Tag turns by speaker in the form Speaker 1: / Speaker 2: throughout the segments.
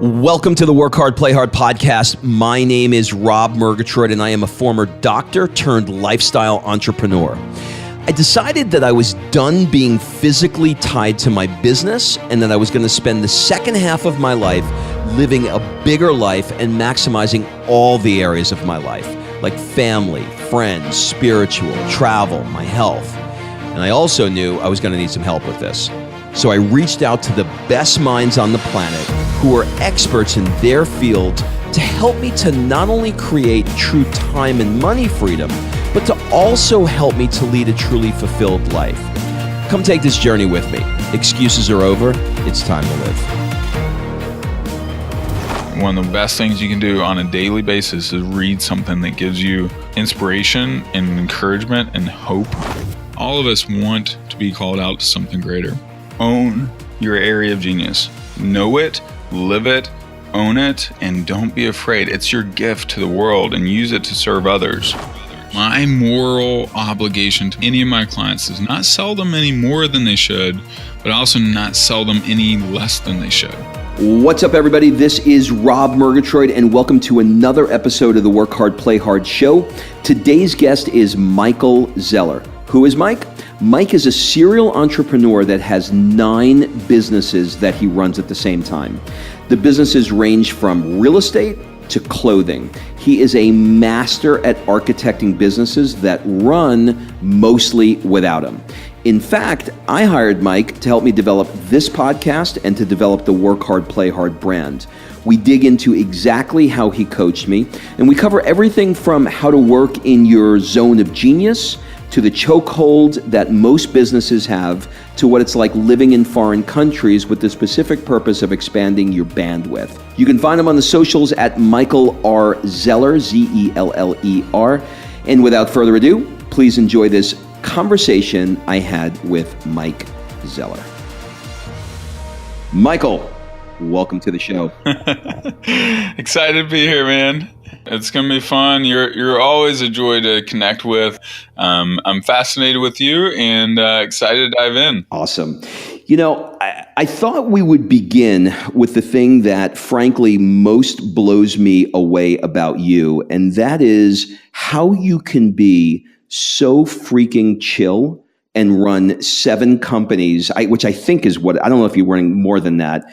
Speaker 1: Welcome to the Work Hard, Play Hard podcast. My name is Rob Murgatroyd, and I am a former doctor turned lifestyle entrepreneur. I decided that I was done being physically tied to my business and that I was going to spend the second half of my life living a bigger life and maximizing all the areas of my life, like family, friends, spiritual, travel, my health. And I also knew I was going to need some help with this. So I reached out to the best minds on the planet who are experts in their field to help me to not only create true time and money freedom, but to also help me to lead a truly fulfilled life. Come take this journey with me. Excuses are over. It's time to live.
Speaker 2: One of the best things you can do on a daily basis is read something that gives you inspiration and encouragement and hope. All of us want to be called out to something greater. Own your area of genius. Know it, live it, own it, and don't be afraid. It's your gift to the world and use it to serve others. My moral obligation to any of my clients is not sell them any more than they should, but also not sell them any less than they should.
Speaker 1: What's up, everybody? This is Rob Murgatroyd, and welcome to another episode of the Work Hard, Play Hard show. Today's guest is Michael Zeller. Who is Mike? Mike is a serial entrepreneur that has 9 businesses that he runs at the same time. The businesses range from real estate to clothing. He is a master at architecting businesses that run mostly without him. In fact, I hired Mike to help me develop this podcast and to develop the Work Hard, Play Hard brand. We dig into exactly how he coached me, and we cover everything from how to work in your zone of genius to the chokehold that most businesses have, to what it's like living in foreign countries with the specific purpose of expanding your bandwidth. You can find him on the socials at Michael R. Zeller, Zeller. And without further ado, please enjoy this conversation I had with Mike Zeller. Michael, welcome to the show.
Speaker 2: Excited to be here, man. It's going to be fun. You're always a joy to connect with. I'm fascinated with you and excited to dive in.
Speaker 1: Awesome. You know, I thought we would begin with the thing that frankly most blows me away about you, and that is how you can be so freaking chill and run 7 companies, which I think is what, I don't know if you're running more than that,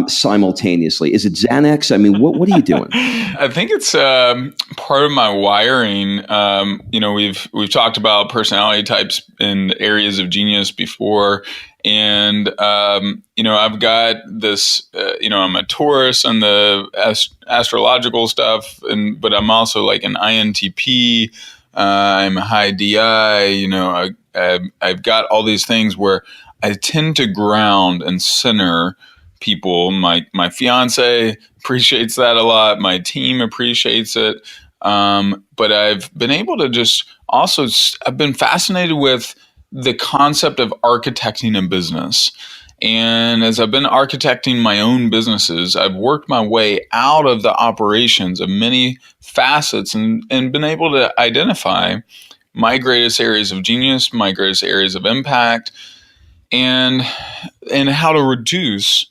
Speaker 1: simultaneously. Is it Xanax? I mean, what are you doing?
Speaker 2: I think it's part of my wiring. We've talked about personality types and areas of genius before. And, I've got this, I'm a Taurus on the astrological stuff, but I'm also like an INTP. I'm a high DI, I've got all these things where I tend to ground and center people. My fiance appreciates that a lot. My team appreciates it. But I've been able to I've been fascinated with the concept of architecting a business. And as I've been architecting my own businesses, I've worked my way out of the operations of many facets and been able to identify my greatest areas of genius, my greatest areas of impact, and how to reduce,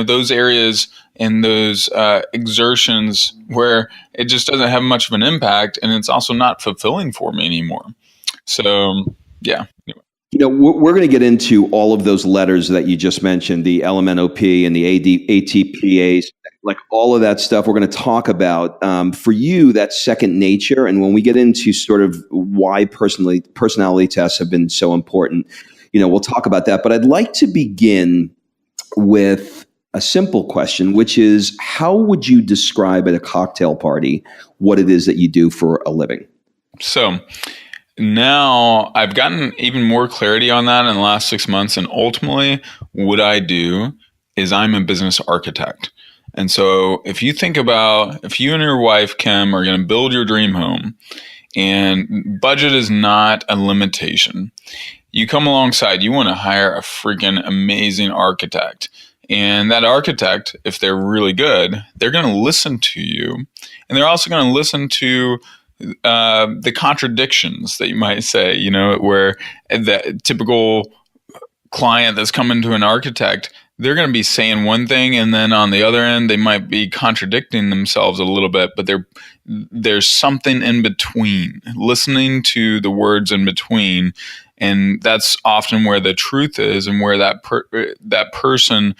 Speaker 2: those areas and those exertions where it just doesn't have much of an impact, and it's also not fulfilling for me anymore. So, yeah. Anyway.
Speaker 1: We're going to get into all of those letters that you just mentioned, the LMNOP and the ATPAs, like all of that stuff we're going to talk about. For you, that's second nature. And when we get into sort of why personality tests have been so important, we'll talk about that. But I'd like to begin with a simple question, which is, how would you describe at a cocktail party what it is that you do for a living?
Speaker 2: So now I've gotten even more clarity on that in the last 6 months. And ultimately, what I do is I'm a business architect. And so if you think about, if you and your wife, Kim, are going to build your dream home, and budget is not a limitation, you come alongside, you want to hire a freaking amazing architect. And that architect, if they're really good, they're going to listen to you. And they're also going to listen to the contradictions that you might say, where the typical client that's coming to an architect, they're going to be saying one thing, and then on the other end, they might be contradicting themselves a little bit, but there's something in between, listening to the words in between. And that's often where the truth is, and where that person,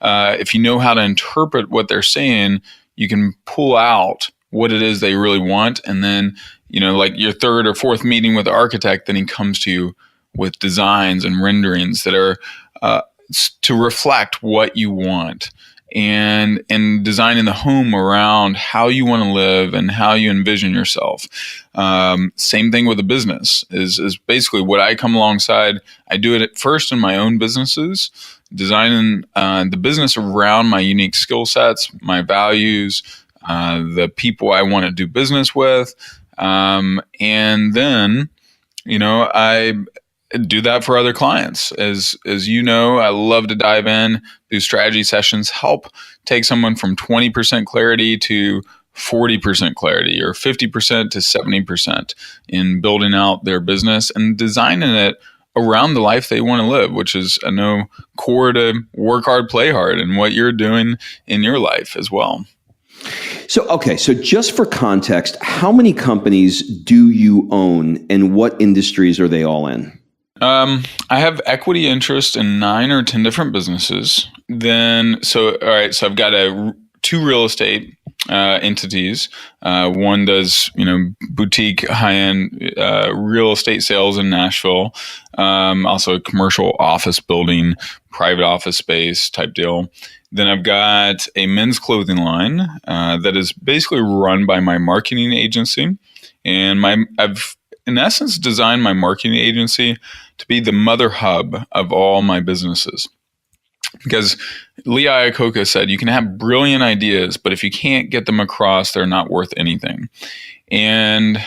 Speaker 2: if you know how to interpret what they're saying, you can pull out what it is they really want. And then, like your third or fourth meeting with the architect, then he comes to you with designs and renderings that are to reflect what you want, and designing the home around how you want to live and how you envision yourself. Same thing with a business is basically what I come alongside. I do it at first in my own businesses, designing the business around my unique skill sets, my values, the people I want to do business with. And then, I do that for other clients. As I love to dive in. These strategy sessions help take someone from 20% clarity to 40% clarity, or 50% to 70% in building out their business and designing it around the life they want to live, which is, I know, core to work hard, play hard, and what you're doing in your life as well.
Speaker 1: So just for context, how many companies do you own, and what industries are they all in?
Speaker 2: I have equity interest in 9 or 10 different businesses. So I've got two real estate entities. One does, boutique high-end real estate sales in Nashville. Also a commercial office building, private office space type deal. Then I've got a men's clothing line that is basically run by my marketing agency, and I've in essence designed my marketing agency to be the mother hub of all my businesses. Because Lee Iacocca said, you can have brilliant ideas, but if you can't get them across, they're not worth anything. And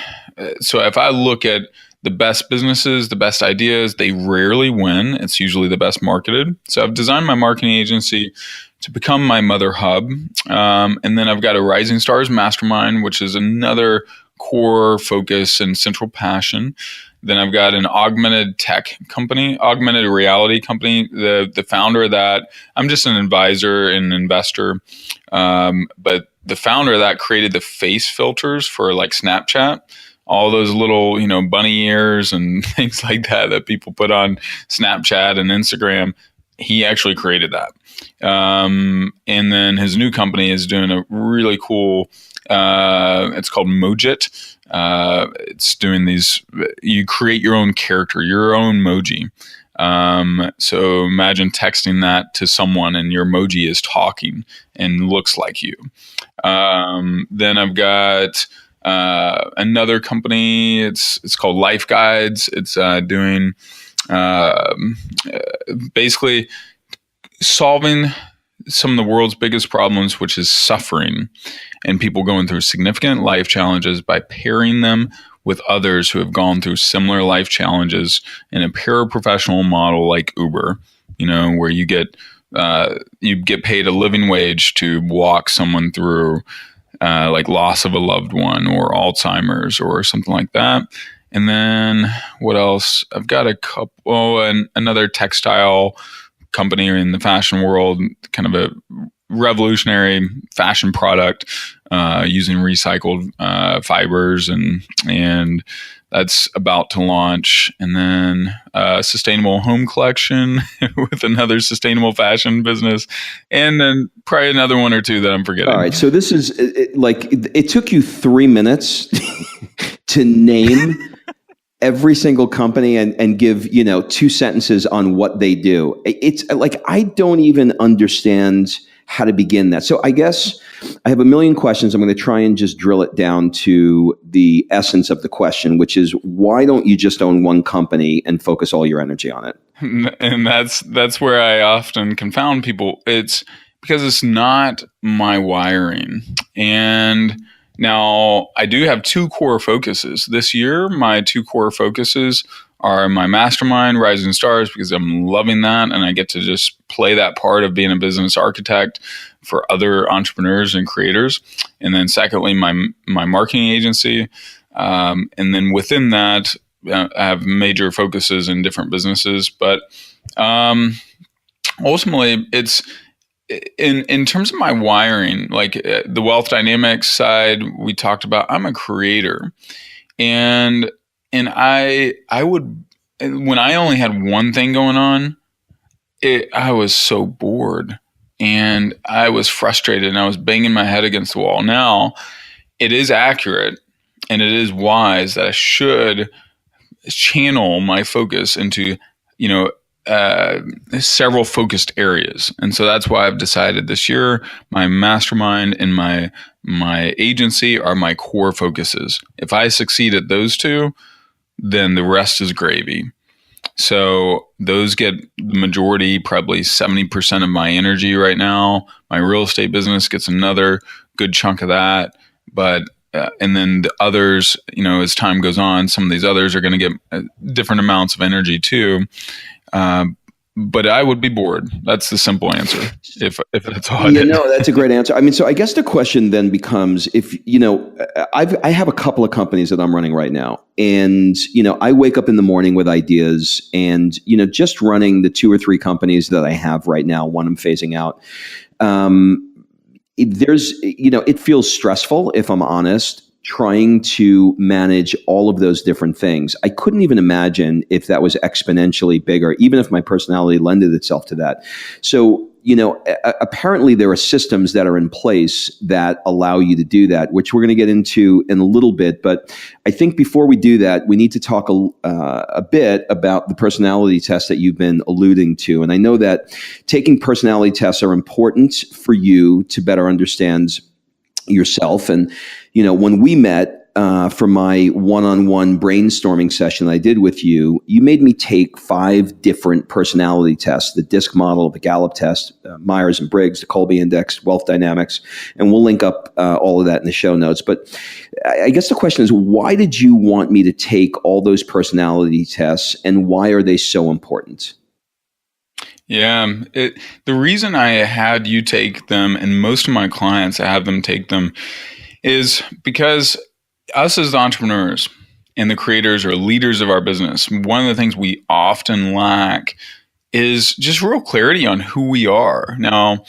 Speaker 2: so if I look at the best businesses, the best ideas, they rarely win. It's usually the best marketed. So I've designed my marketing agency to become my mother hub. And then I've got a Rising Stars Mastermind, which is another core focus and central passion. Then I've got an augmented tech company, augmented reality company. The founder of that, I'm just an advisor and investor. But the founder of that created the face filters for like Snapchat, all those little, bunny ears and things like that people put on Snapchat and Instagram. He actually created that. And then his new company is doing a really cool, it's called Mojit. It's doing these, you create your own character, your own emoji. So imagine texting that to someone and your emoji is talking and looks like you. Then I've got another company. It's called Life Guides. It's doing basically solving some of the world's biggest problems, which is suffering and people going through significant life challenges, by pairing them with others who have gone through similar life challenges in a paraprofessional model like Uber, where you get paid a living wage to walk someone through like loss of a loved one or Alzheimer's or something like that. And then what else? I've got another textile company in the fashion world, kind of a revolutionary fashion product using recycled fibers, and that's about to launch. And then a sustainable home collection with another sustainable fashion business, and then probably another one or two that I'm forgetting.
Speaker 1: All right, so this is it took you 3 minutes to name every single company and give 2 sentences on what they do. It's like I don't even understand how to begin that. So I guess I have a million questions. I'm going to try and just drill it down to the essence of the question, which is, why don't you just own one company and focus all your energy on it?
Speaker 2: And that's where I often confound people. It's because it's not my wiring. And now, I do have 2 core focuses. This year, my 2 core focuses are my mastermind, Rising Stars, because I'm loving that, and I get to just play that part of being a business architect for other entrepreneurs and creators. And then secondly, my marketing agency. And then within that, I have major focuses in different businesses. But ultimately it's in terms of my wiring, like the wealth dynamics side we talked about. I'm a creator, and I would, when I only had one thing going on, I was so bored and I was frustrated and I was banging my head against the wall. Now it is accurate and it is wise that I should channel my focus into, several focused areas. And so that's why I've decided this year, my mastermind and my agency are my core focuses. If I succeed at those two, then the rest is gravy. So those get the majority, probably 70% of my energy right now. My real estate business gets another good chunk of that. But and then the others, as time goes on, some of these others are going to get different amounts of energy too. But I would be bored. That's the simple answer. If that's all I did.
Speaker 1: That's a great answer. I mean, so I guess the question then becomes, if, I have a couple of companies that I'm running right now, and, I wake up in the morning with ideas, and, just running the 2 or 3 companies that I have right now, one I'm phasing out. It feels stressful, if I'm honest, trying to manage all of those different things. I couldn't even imagine if that was exponentially bigger, even if my personality lended itself to that. So, apparently there are systems that are in place that allow you to do that, which we're going to get into in a little bit. But I think before we do that, we need to talk a bit about the personality tests that you've been alluding to. And I know that taking personality tests are important for you to better understand yourself. And, when we met for my one-on-one brainstorming session I did with you, you made me take 5 different personality tests: the DISC model, the Gallup test, Myers and Briggs, the Colby Index, wealth dynamics, and we'll link up all of that in the show notes. But I guess the question is, why did you want me to take all those personality tests, and why are they so important?
Speaker 2: Yeah, the reason I had you take them, and most of my clients I have them take them, is because us as the entrepreneurs and the creators or leaders of our business, one of the things we often lack is just real clarity on who we are. Now,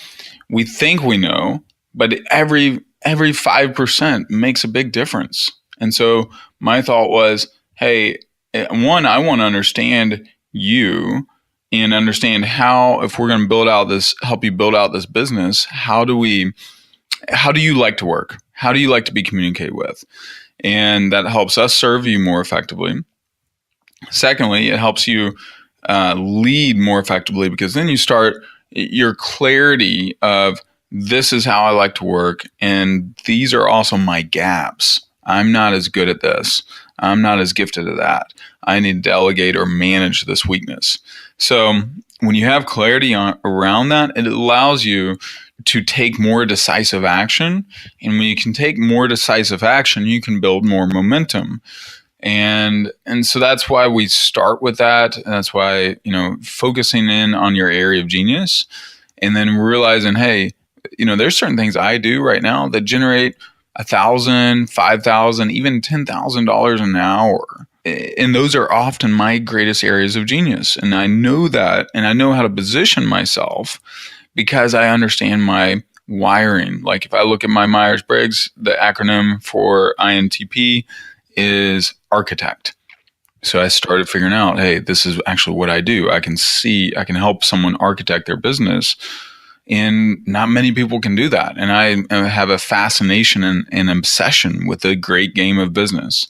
Speaker 2: we think we know, but every 5% makes a big difference. And so my thought was, hey, one, I want to understand you and understand how, if we're going to help you build out this business, how do you like to work? How do you like to be communicated with? And that helps us serve you more effectively. Secondly, it helps you lead more effectively, because then you start your clarity of, this is how I like to work, and these are also my gaps. I'm not as good at this. I'm not as gifted at that. I need to delegate or manage this weakness. So when you have clarity around that, it allows you to take more decisive action. And when you can take more decisive action, you can build more momentum. And so that's why we start with that. And that's why, focusing in on your area of genius, and then realizing, hey, there's certain things I do right now that generate $1,000, $5,000, even $10,000 an hour. And those are often my greatest areas of genius. And I know that, and I know how to position myself because I understand my wiring. Like if I look at my Myers-Briggs, the acronym for INTP is architect. So I started figuring out, hey, this is actually what I do. I can help someone architect their business. And not many people can do that. And I have a fascination and obsession with the great game of business.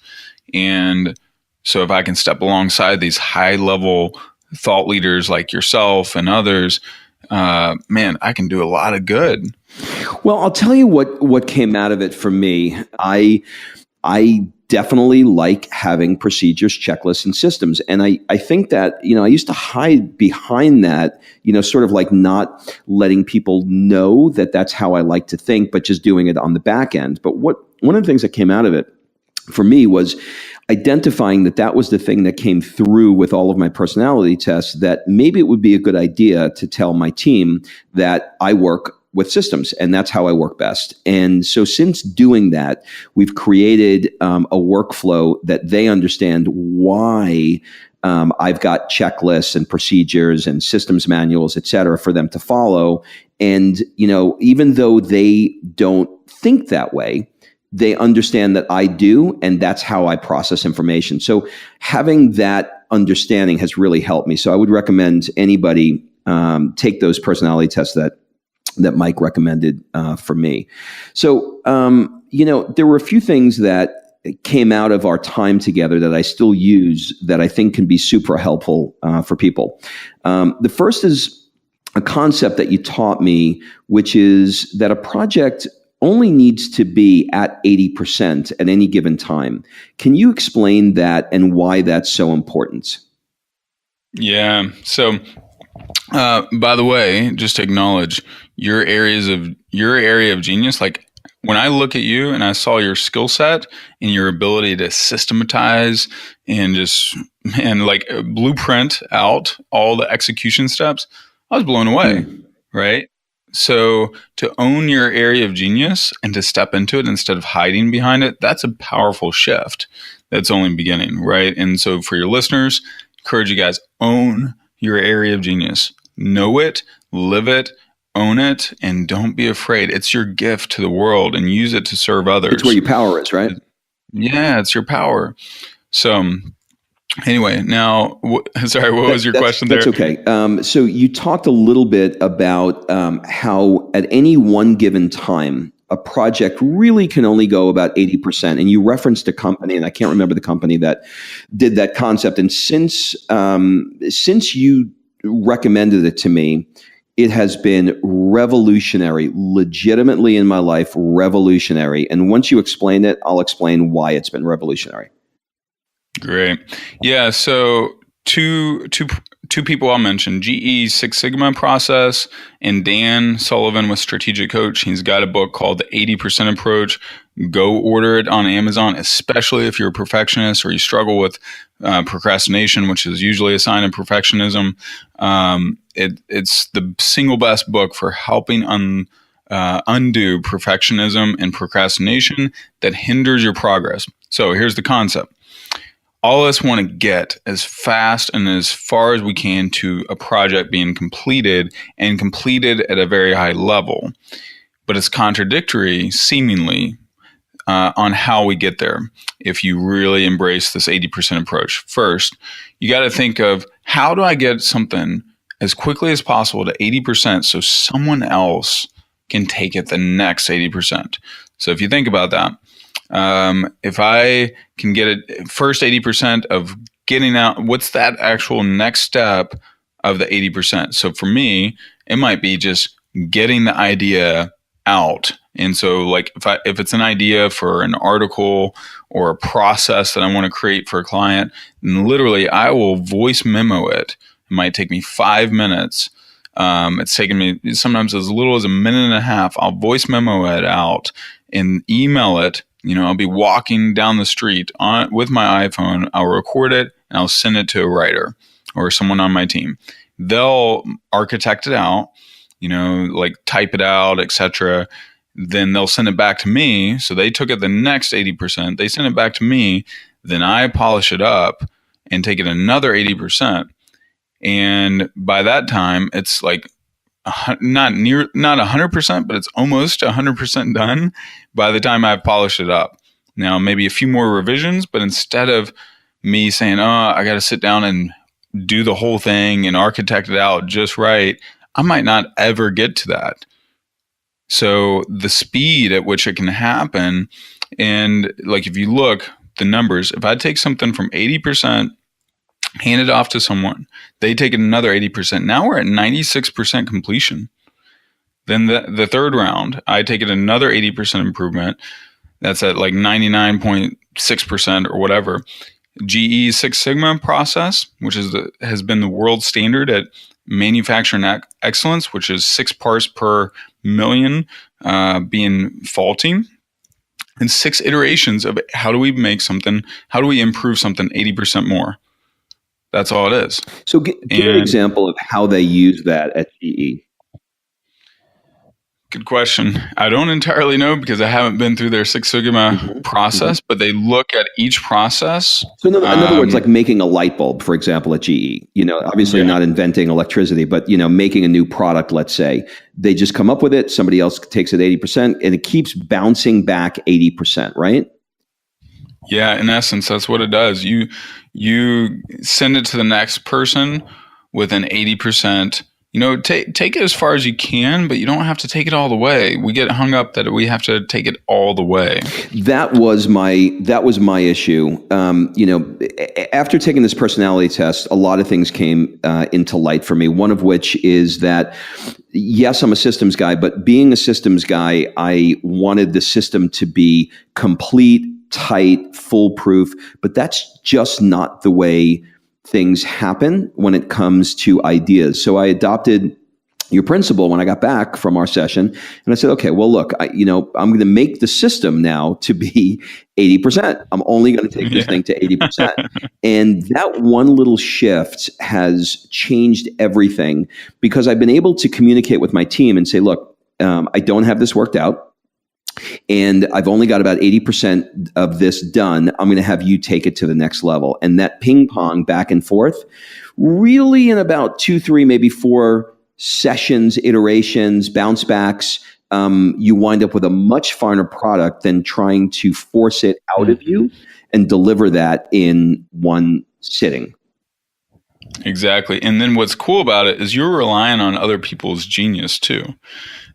Speaker 2: And so if I can step alongside these high level thought leaders like yourself and others, man, I can do a lot of good.
Speaker 1: Well, I'll tell you what came out of it for me. I definitely like having procedures, checklists, and systems. And I think that, I used to hide behind that, sort of like not letting people know that that's how I like to think, but just doing it on the back end. But one of the things that came out of it for me was identifying that was the thing that came through with all of my personality tests, that maybe it would be a good idea to tell my team that I work with systems, and that's how I work best. And so since doing that, we've created a workflow that they understand why I've got checklists and procedures and systems manuals, et cetera, for them to follow. And, even though they don't think that way, they understand that I do, and that's how I process information. So having that understanding has really helped me. So I would recommend anybody take those personality tests that Mike recommended for me. So, there were a few things that came out of our time together that I still use that I think can be super helpful for people. The first is a concept that you taught me, which is that a project only needs to be at 80% at any given time. Can you explain that and why that's so important?
Speaker 2: Yeah. So, by the way, just to acknowledge your area of genius. Like when I look at you and I saw your skill set and your ability to systematize and like blueprint out all the execution steps, I was blown away. Right. So to own your area of genius and to step into it instead of hiding behind it, that's a powerful shift. That's only beginning, right? And so for your listeners, encourage you guys, own your area of genius. Know it, live it, own it, and don't be afraid. It's your gift to the world and use it to serve others.
Speaker 1: It's where your power is, right?
Speaker 2: Yeah, it's your power. So anyway, now, sorry, what was your question there?
Speaker 1: That's okay. So you talked a little bit about how at any one given time, a project really can only go about 80%. And you referenced a company, and I can't remember the company that did that concept. And since you recommended it to me, it has been revolutionary, legitimately in my life, revolutionary. And once you explain it, I'll explain why it's been revolutionary.
Speaker 2: Great. Yeah. So two people I'll mention, GE's Six Sigma process and Dan Sullivan with Strategic Coach. He's got a book called The 80% Approach. Go order it on Amazon, especially if you're a perfectionist or you struggle with procrastination, which is usually a sign of perfectionism. It's the single best book for helping undo perfectionism and procrastination that hinders your progress. So here's the concept. All of us want to get as fast and as far as we can to a project being completed and completed at a very high level. But it's contradictory, seemingly, on how we get there if you really embrace this 80% approach. First, you got to think of, how do I get something as quickly as possible to 80% so someone else can take it the next 80%? So if you think about that, if I can get it first 80% of getting out, what's that actual next step of the 80%? So for me, it might be just getting the idea out. And so like if it's an idea for an article or a process that I want to create for a client, then literally I will voice memo it. It might take me 5 minutes. It's taken me sometimes as little as a minute and a half. I'll voice memo it out and email it. I'll be walking down the street with my iPhone. I'll record it and I'll send it to a writer or someone on my team. They'll architect it out, like type it out, etc. Then they'll send it back to me. So they took it the next 80%. They send it back to me. Then I polish it up and take it another 80%. And by that time, it's like not 100%, but it's almost 100% done by the time I've polished it up. Now, maybe a few more revisions, but instead of me saying, I got to sit down and do the whole thing and architect it out just right, I might not ever get to that. So the speed at which it can happen, and like if you look, the numbers, if I take something from 80%, hand it off to someone, they take another 80%. Now we're at 96% completion. Then the third round, I take it another 80% improvement. That's at like 99.6% or whatever. GE's Six Sigma process, which has been the world standard at manufacturing excellence, which is 6 parts per million being faulty. And 6 iterations of how do we improve something 80% more? That's all it is.
Speaker 1: So give an example of how they use that at GE.
Speaker 2: Good question. I don't entirely know because I haven't been through their Six Sigma process, but they look at each process.
Speaker 1: So in other words, like making a light bulb, for example, at GE, obviously not inventing electricity, but, making a new product, let's say, they just come up with it. Somebody else takes it 80% and it keeps bouncing back 80%, right?
Speaker 2: Yeah. In essence, that's what it does. You send it to the next person with an 80%. Take it as far as you can, but you don't have to take it all the way. We get hung up that we have to take it all the way.
Speaker 1: That was my issue. After taking this personality test, a lot of things came into light for me. One of which is that, yes, I'm a systems guy, but being a systems guy, I wanted the system to be complete, tight, foolproof, but that's just not the way things happen when it comes to ideas. So I adopted your principle when I got back from our session, and I said, okay, well, look, I'm going to make the system now to be 80%. I'm only going to take this thing to 80%. And that one little shift has changed everything because I've been able to communicate with my team and say, look, I don't have this worked out. And I've only got about 80% of this done. I'm going to have you take it to the next level. And that ping pong back and forth, really in about 2, 3, maybe 4 sessions, iterations, bounce backs, you wind up with a much finer product than trying to force it out of you and deliver that in one sitting.
Speaker 2: Exactly. And then what's cool about it is you're relying on other people's genius too.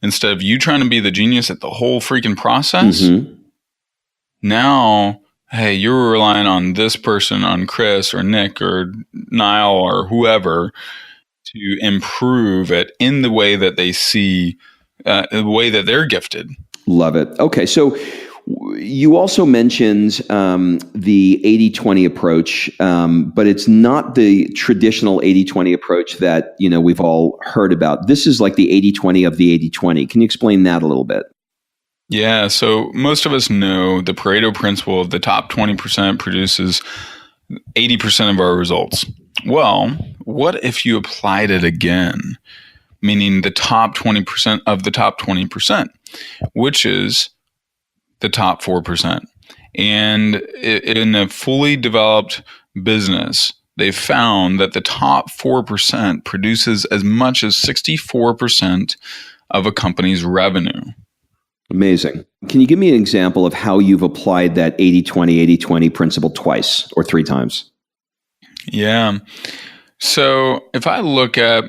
Speaker 2: Instead of you trying to be the genius at the whole freaking process, now, hey, you're relying on this person, on Chris or Nick or Niall or whoever to improve it in the way that they see, the way that they're gifted.
Speaker 1: Love it. Okay. So you also mentioned the 80-20 approach, but it's not the traditional 80-20 approach that we've all heard about. This is like the 80-20 of the 80-20. Can you explain that a little bit?
Speaker 2: Yeah, so most of us know the Pareto principle of the top 20% produces 80% of our results. Well, what if you applied it again, meaning the top 20% of the top 20%, which is the top 4%. And in a fully developed business, they found that the top 4% produces as much as 64% of a company's revenue.
Speaker 1: Amazing. Can you give me an example of how you've applied that 80-20, 80-20 principle twice or 3 times?
Speaker 2: Yeah. So if I look at,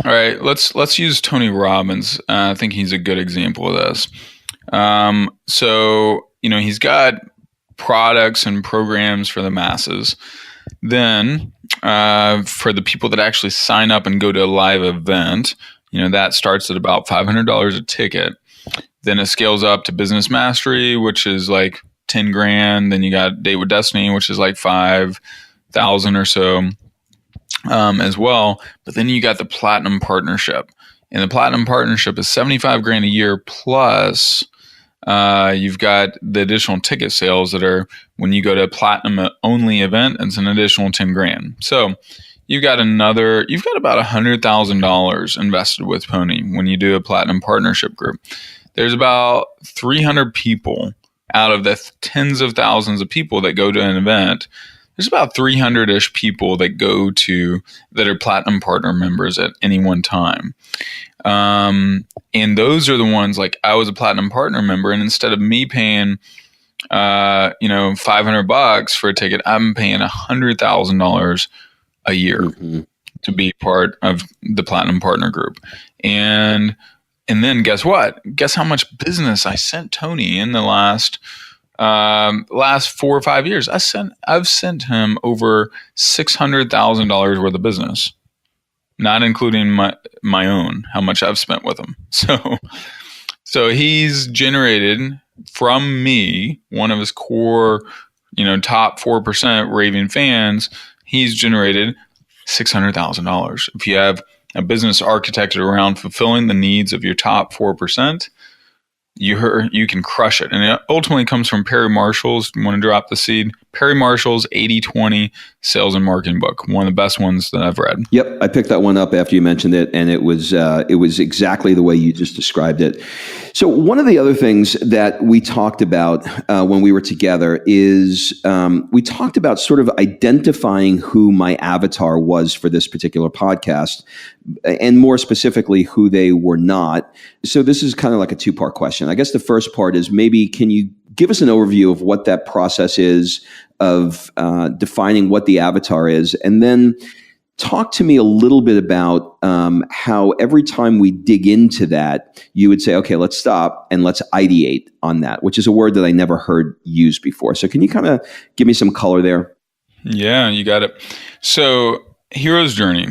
Speaker 2: all right, let's use Tony Robbins. I think he's a good example of this. So, he's got products and programs for the masses. Then, for the people that actually sign up and go to a live event, that starts at about $500 a ticket. Then it scales up to business mastery, which is like 10 grand. Then you got Date with Destiny, which is like 5,000 or so, as well. But then you got the Platinum Partnership. And the Platinum Partnership is 75 grand a year plus you've got the additional ticket sales that are when you go to a platinum only event, it's an additional 10 grand. So you've got about $100,000 invested with Pony when you do a Platinum Partnership group. There's about 300 people out of the tens of thousands of people that go to an event. There's about 300-ish people that that are Platinum Partner members at any one time. And those are the ones, like I was a Platinum Partner member, and instead of me paying, $500 for a ticket, I'm paying $100,000 a year to be part of the Platinum Partner group. And then guess what? Guess how much business I sent Tony in the last 4 or 5 years. I've sent him over $600,000 worth of business, not including my own, how much I've spent with him. So he's generated from me, one of his core, top 4% raving fans, he's generated $600,000. If you have a business architected around fulfilling the needs of your top 4%, you can crush it. And it ultimately comes from Perry Marshall's, you want to drop the seed, Perry Marshall's 80/20 sales and marketing book, one of the best ones that I've read.
Speaker 1: Yep, I picked that one up after you mentioned it, and it was exactly the way you just described it. So one of the other things that we talked about when we were together is we talked about sort of identifying who my avatar was for this particular podcast, and more specifically, who they were not. So this is kind of like a two-part question. I guess the first part is, maybe can you give us an overview of what that process is of defining what the avatar is, and then talk to me a little bit about how every time we dig into that, you would say, okay, let's stop and let's ideate on that, which is a word that I never heard used before. So can you kind of give me some color there?
Speaker 2: Yeah, you got it. So hero's journey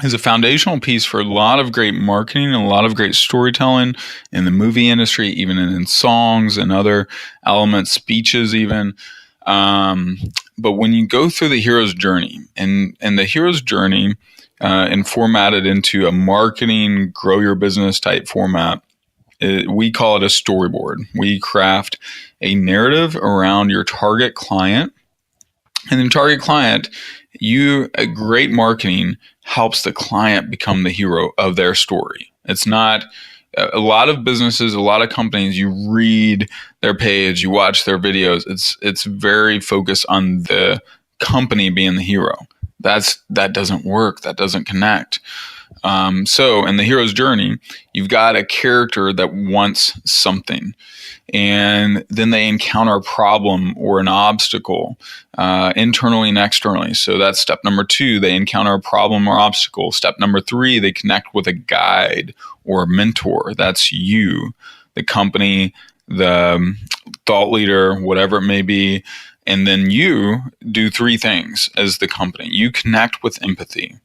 Speaker 2: is a foundational piece for a lot of great marketing and a lot of great storytelling in the movie industry, even in songs and other elements, speeches even. But when you go through the hero's journey, and the hero's journey and formatted into a marketing, grow your business type format, we call it a storyboard. We craft a narrative around your target client. And then target client, a great marketing helps the client become the hero of their story. It's not a lot of businesses, a lot of companies, you read their page, you watch their videos. It's very focused on the company being the hero. That doesn't work. That doesn't connect. So in the hero's journey, you've got a character that wants something, and then they encounter a problem or an obstacle internally and externally. So that's step number 2. They encounter a problem or obstacle. Step number 3, they connect with a guide or a mentor. That's you, the company, the thought leader, whatever it may be. And then you do 3 things as the company. You connect with empathy.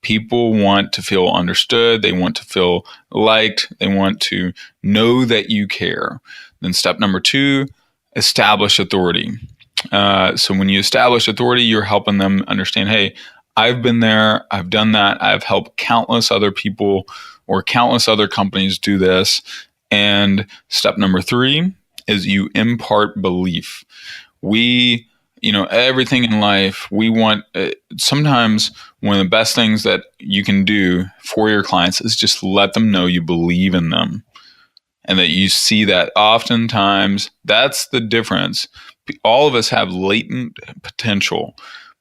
Speaker 2: People want to feel understood. They want to feel liked. They want to know that you care. Then step number 2, establish authority. So when you establish authority, you're helping them understand, hey, I've been there. I've done that. I've helped countless other people or countless other companies do this. And step number 3 is you impart belief. Everything in life, we want, sometimes one of the best things that you can do for your clients is just let them know you believe in them and that you see that. Oftentimes, that's the difference. All of us have latent potential,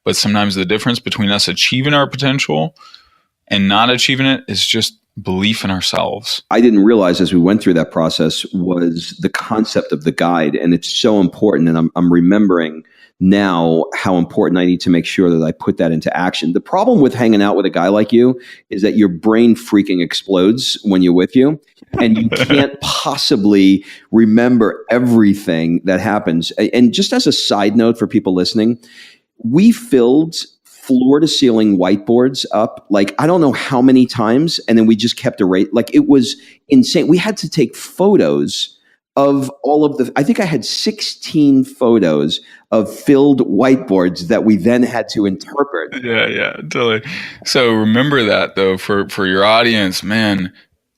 Speaker 2: but sometimes the difference between us achieving our potential and not achieving it is just belief in ourselves.
Speaker 1: I didn't realize as we went through that process was the concept of the guide, and it's so important. And I'm remembering now how important I need to make sure that I put that into action. The problem with hanging out with a guy like you is that your brain freaking explodes when you're with you, and you can't possibly remember everything that happens. And just as a side note for people listening, we filled floor to ceiling whiteboards up, like, I don't know how many times. And then we just kept it was insane. We had to take photos of I think I had 16 photos of filled whiteboards that we then had to interpret.
Speaker 2: Yeah, totally. So remember that though, for your audience, man,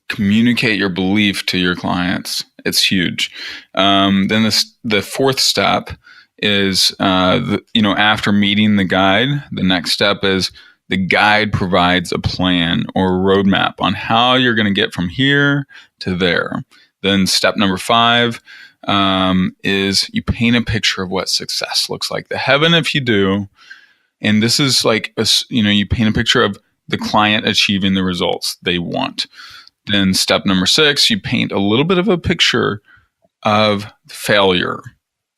Speaker 2: communicate your belief to your clients. It's huge. Then the 4th step is, after meeting the guide, the next step is the guide provides a plan or a roadmap on how you're going to get from here to there. Then step number 5 is you paint a picture of what success looks like. The heaven if you do. And this is like, you paint a picture of the client achieving the results they want. Then step number 6, you paint a little bit of a picture of failure,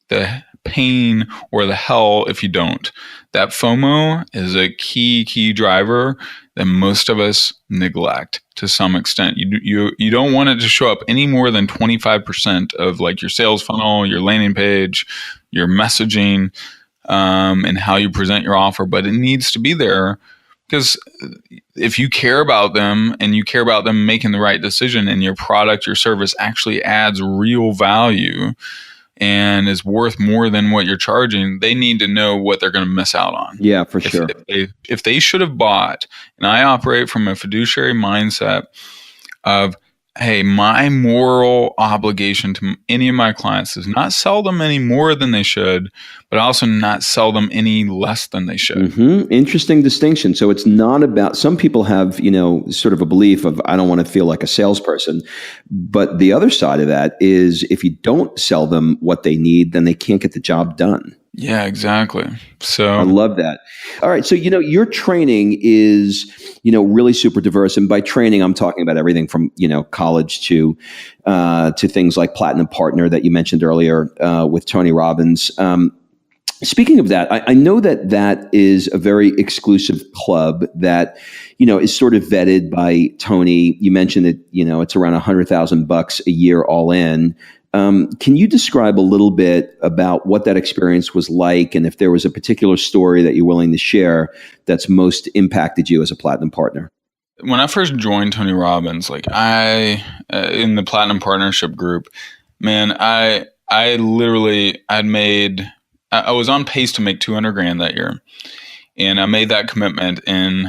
Speaker 2: the pain or the hell if you don't. That FOMO is a key driver that most of us neglect to some extent. You don't want it to show up any more than 25% of like your sales funnel, your landing page, your messaging, and how you present your offer, but it needs to be there. Because if you care about them and you care about them making the right decision and your product, your service actually adds real value and is worth more than what you're charging, they need to know what they're going to miss out on.
Speaker 1: Yeah, for sure.
Speaker 2: If they should have bought, and I operate from a fiduciary mindset of hey, my moral obligation to any of my clients is not sell them any more than they should, but also not sell them any less than they should.
Speaker 1: Interesting distinction. So it's not about, some people have, sort of a belief of, I don't want to feel like a salesperson. But the other side of that is if you don't sell them what they need, then they can't get the job done.
Speaker 2: Yeah, exactly. So
Speaker 1: I love that. All right. So, your training is, really super diverse. And by training, I'm talking about everything from, college to things like Platinum Partner that you mentioned earlier with Tony Robbins. Speaking of that, I know that is a very exclusive club that, is sort of vetted by Tony. You mentioned that, it's around $100,000 a year all in. Can you describe a little bit about what that experience was like, and if there was a particular story that you're willing to share that's most impacted you as a Platinum Partner?
Speaker 2: When I first joined Tony Robbins, like in the Platinum Partnership group, man, I was on pace to make $200,000 that year, and I made that commitment in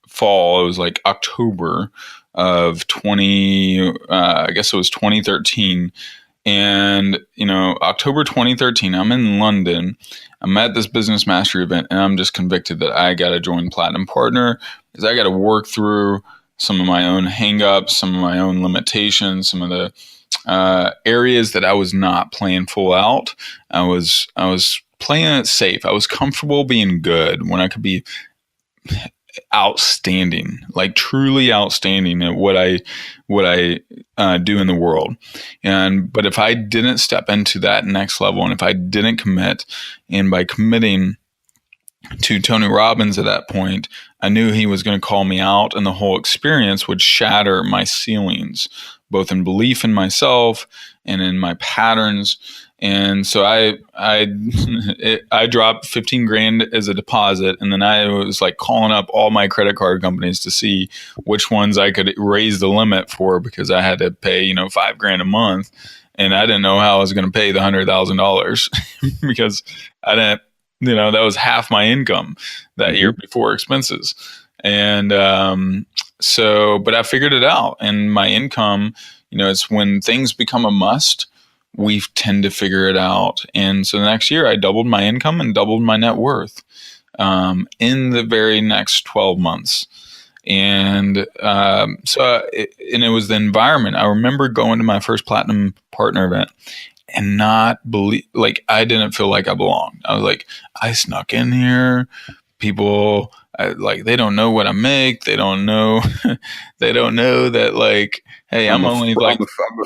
Speaker 2: fall. It was like October of 2013. And, October 2013, I'm in London. I'm at this business mastery event, and I'm just convicted that I got to join Platinum Partner because I got to work through some of my own hangups, some of my own limitations, some of the areas that I was not playing full out. I was playing it safe. I was comfortable being good when I could be outstanding, like truly outstanding at what I do in the world. But if I didn't step into that next level, and if I didn't commit, and by committing to Tony Robbins at that point, I knew he was going to call me out, and the whole experience would shatter my ceilings, both in belief in myself and in my patterns. And so I dropped $15,000 as a deposit, and then I was like calling up all my credit card companies to see which ones I could raise the limit for, because I had to pay $5,000 a month, and I didn't know how I was going to pay the $100,000 because I didn't. That was half my income that year before expenses, and but I figured it out, and my income. It's when things become a must, we tend to figure it out. And so the next year I doubled my income and doubled my net worth in the very next 12 months. And it was the environment. I remember going to my first Platinum Partner event and not believe, like, I didn't feel like I belonged. I was like, I snuck in here. People, they don't know what I make. They don't know. They don't know that, like, hey, I'm a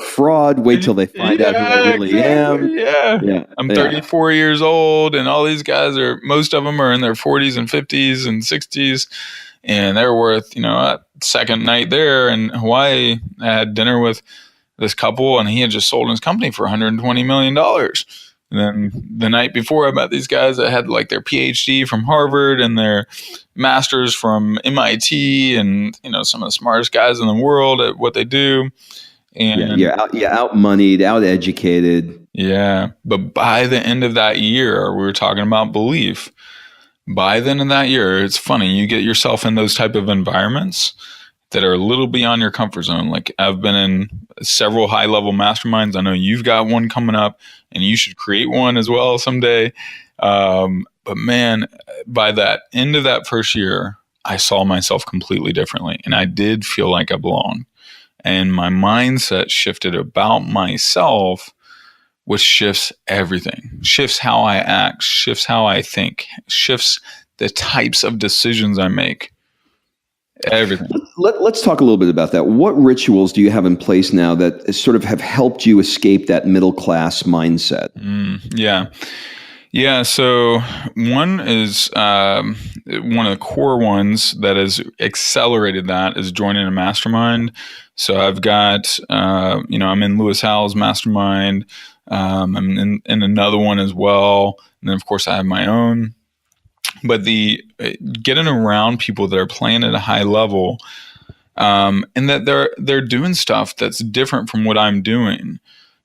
Speaker 1: fraud. Wait till they find out who I really am.
Speaker 2: Yeah. I'm 34 years old, and all these guys most of them are in their 40s and 50s and 60s, and they're worth, a second night there in Hawaii. I had dinner with this couple, and he had just sold his company for $120 million. And then the night before, I met these guys that had like their PhD from Harvard and their masters from MIT, and some of the smartest guys in the world at what they do. And
Speaker 1: you're out moneyed, out educated.
Speaker 2: Yeah, but by the end of that year, we were talking about belief. By the end of that year, it's funny, you get yourself in those type of environments that are a little beyond your comfort zone. Like, I've been in several high-level masterminds. I know you've got one coming up, and you should create one as well someday. But man, by that end of that first year, I saw myself completely differently, and I did feel like I belonged. And my mindset shifted about myself, which shifts everything, shifts how I act, shifts how I think, shifts the types of decisions I make. Everything.
Speaker 1: Let's talk a little bit about that. What rituals do you have in place now that sort of have helped you escape that middle class mindset?
Speaker 2: Yeah. So one is one of the core ones that has accelerated that is joining a mastermind. So I've got, I'm in Lewis Howell's mastermind. I'm in another one as well. And then, of course, I have my own. But the getting around people that are playing at a high level, and that they're doing stuff that's different from what I'm doing.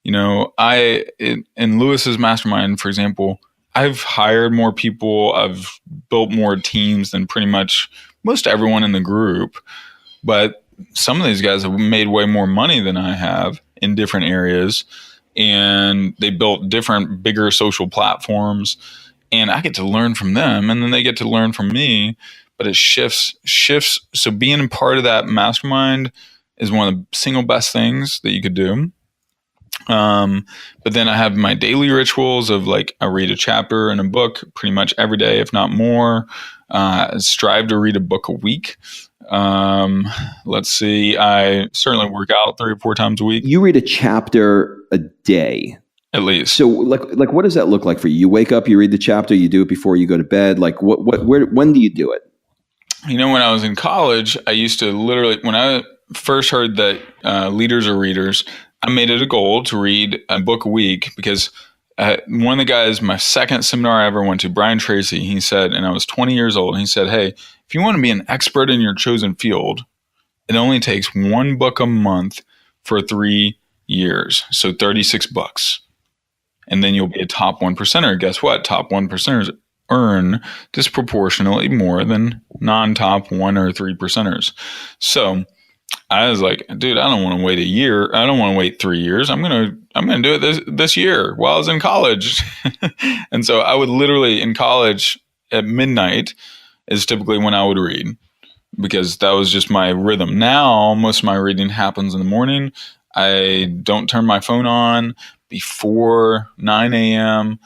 Speaker 2: In Lewis's mastermind, for example, I've hired more people, I've built more teams than pretty much most everyone in the group. But some of these guys have made way more money than I have in different areas, and they built different, bigger social platforms, and I get to learn from them, and then they get to learn from me. But it shifts. So being part of that mastermind is one of the single best things that you could do. But then I have my daily rituals of like, I read a chapter in a book pretty much every day, if not more. Strive to read a book a week. Let's see. I certainly work out 3 or 4 times a week.
Speaker 1: You read a chapter a day.
Speaker 2: At least.
Speaker 1: So like what does that look like for you? You wake up, you read the chapter, you do it before you go to bed. Like when do you do it?
Speaker 2: When I was in college, I used to literally, when I first heard that leaders are readers, I made it a goal to read a book a week, because one of the guys, my second seminar I ever went to, Brian Tracy, he said, and I was 20 years old, and he said, hey, if you want to be an expert in your chosen field, it only takes 1 book a month for 3 years. So 36 books. And then you'll be a top 1%er. Guess what? Top 1%ers earn disproportionately more than non-top 1 or 3%ers. So I was like, dude, I don't want to wait a year. I don't want to wait 3 years. I'm gonna do it this year while I was in college. And so I would literally, in college at midnight is typically when I would read, because that was just my rhythm. Now most of my reading happens in the morning. I don't turn my phone on before 9 a.m.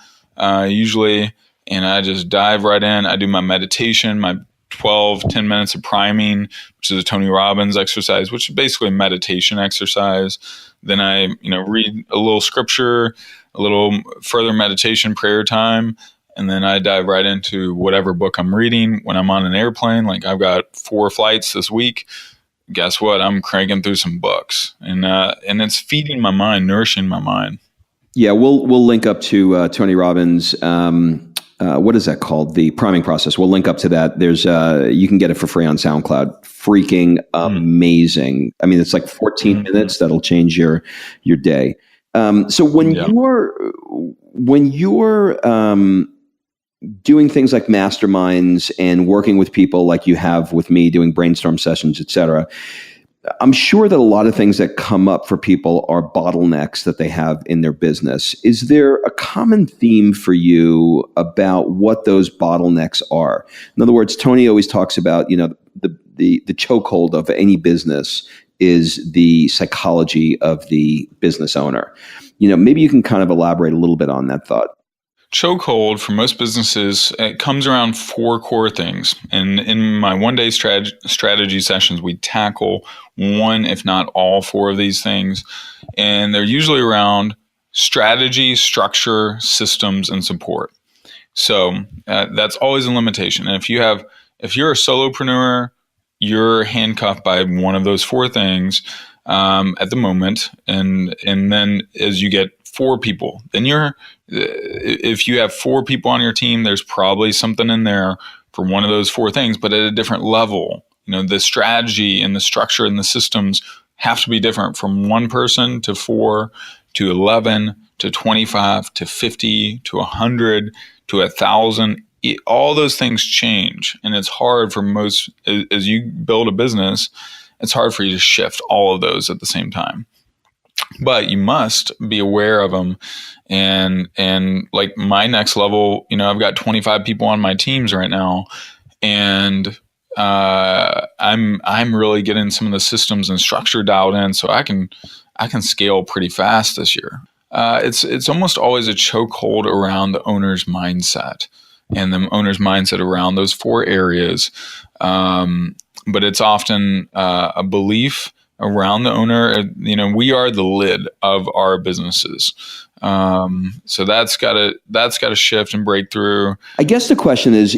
Speaker 2: Usually, and I just dive right in. I do my meditation, my 10 minutes of priming, which is a Tony Robbins exercise, which is basically a meditation exercise. Then I, read a little scripture, a little further meditation, prayer time, and then I dive right into whatever book I'm reading. When I'm on an airplane, like I've got 4 flights this week, guess what? I'm cranking through some books, and it's feeding my mind, nourishing my mind.
Speaker 1: Yeah, we'll link up to Tony Robbins. What is that called? The priming process. We'll link up to that. There's you can get it for free on SoundCloud. Freaking amazing. I mean, it's like 14 minutes that'll change your day. So when you're doing things like masterminds and working with people like you have with me, doing brainstorm sessions, et cetera, I'm sure that a lot of things that come up for people are bottlenecks that they have in their business. Is there a common theme for you about what those bottlenecks are? In other words, Tony always talks about, the chokehold of any business is the psychology of the business owner. Maybe you can kind of elaborate a little bit on that thought.
Speaker 2: Chokehold for most businesses, it comes around 4 core things. And in my one-day strategy sessions, we tackle 1, if not all 4 of these things. And they're usually around strategy, structure, systems, and support. So that's always a limitation. And if you're a solopreneur, you're handcuffed by one of those 4 things at the moment. And then as you get 4 people, then if you have 4 people on your team, there's probably something in there for one of those 4 things, but at a different level. The strategy and the structure and the systems have to be different from 1 person to 4 to 11 to 25 to 50 to 100 to 1,000. All those things change, and it's hard for most, as you build a business, it's hard for you to shift all of those at the same time. But you must be aware of them. And like my next level, I've got 25 people on my teams right now, and I'm really getting some of the systems and structure dialed in, so I can scale pretty fast this year. It's almost always a chokehold around the owner's mindset, and the owner's mindset around those 4 areas. But it's often a belief around the owner. We are the lid of our businesses. So that's got to shift and break through. I
Speaker 1: guess the question is,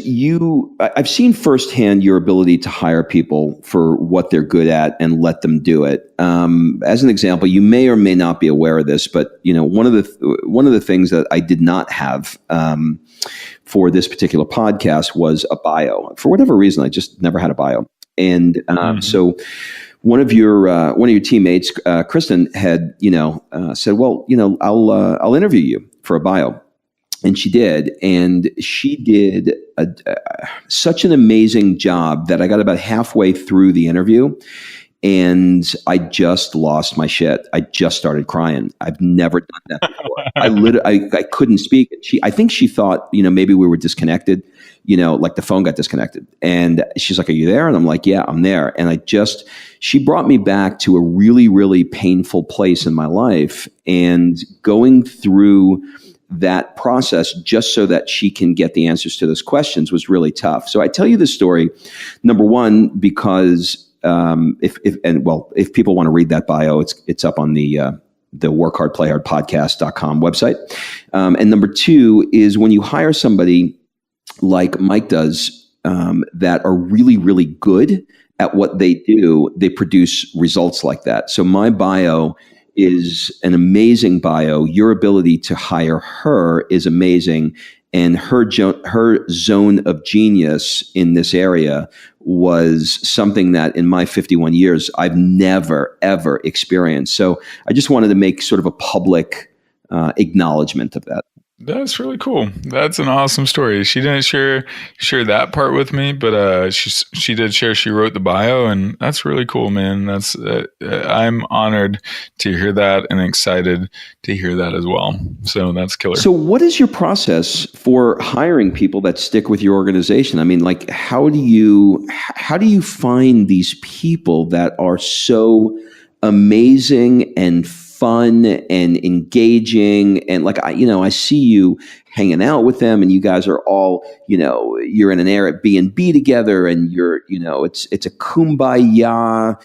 Speaker 1: I've seen firsthand your ability to hire people for what they're good at and let them do it. As an example, you may or may not be aware of this, but one of the things that I did not have for this particular podcast was a bio. For whatever reason, I just never had a bio. And so one of your teammates, Kristen, had said, "Well, I'll interview you for a bio," and she did, and she did such an amazing job that I got about halfway through the interview, And I just lost my shit. I just started crying. I've never done that before. I couldn't speak. I think she thought, maybe we were disconnected, like the phone got disconnected. And she's like, "Are you there?" And I'm like, "Yeah, I'm there." And she brought me back to a really, really painful place in my life, and going through that process just so that she can get the answers to those questions was really tough. So I tell you this story, number one, because if people want to read that bio, it's up on the workhardplayhardpodcast.com website. And number two is when you hire somebody like Mike does, that are really, really good at what they do, they produce results like that. So my bio is an amazing bio. Your ability to hire her is amazing. And her zone of genius in this area was something that in my 51 years, I've never, ever experienced. So I just wanted to make sort of a public acknowledgement of that.
Speaker 2: That's really cool. That's an awesome story. She didn't share that part with me, but she did share. She wrote the bio, and that's really cool, man. That's I'm honored to hear that and excited to hear that as well. So that's killer.
Speaker 1: So, what is your process for hiring people that stick with your organization? I mean, like, how do you find these people that are so amazing and fun and engaging, and like I see you hanging out with them, and you guys are all you're in an Airbnb together, and it's a kumbaya,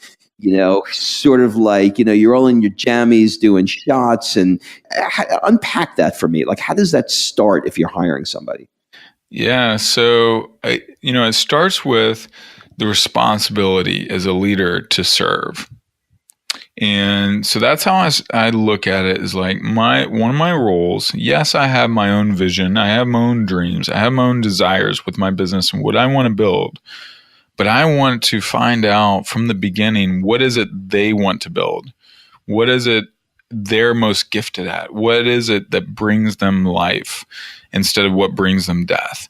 Speaker 1: sort of like you're all in your jammies doing shots, and unpack that for me. Like, how does that start if you're hiring somebody?
Speaker 2: Yeah, so it starts with the responsibility as a leader to serve. And so that's how I look at it, is like one of my roles. Yes, I have my own vision. I have my own dreams. I have my own desires with my business and what I want to build. But I want to find out from the beginning, what is it they want to build? What is it they're most gifted at? What is it that brings them life instead of what brings them death?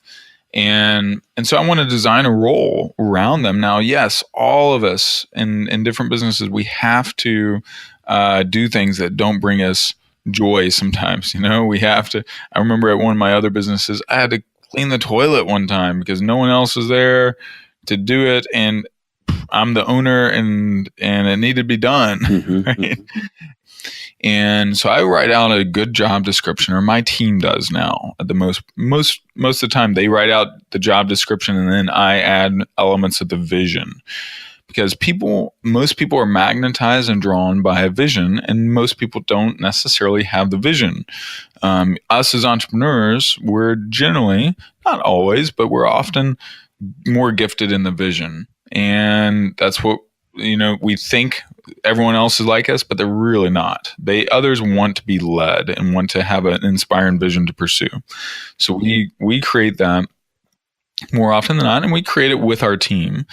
Speaker 2: And so I want to design a role around them. Now, yes, all of us in different businesses, we have to do things that don't bring us joy sometimes. We have to. I remember at one of my other businesses, I had to clean the toilet one time because no one else was there to do it. And I'm the owner, and it needed to be done.
Speaker 1: Mm-hmm.
Speaker 2: Right? And so I write out a good job description, or my team does now. At the most of the time, they write out the job description, and then I add elements of the vision. Because most people are magnetized and drawn by a vision, and most people don't necessarily have the vision. Us as entrepreneurs, we're generally, not always, but we're often more gifted in the vision. And that's what, we think everyone else is like us, but they're really not. Others want to be led and want to have an inspiring vision to pursue. So we create that more often than not, and we create it with our team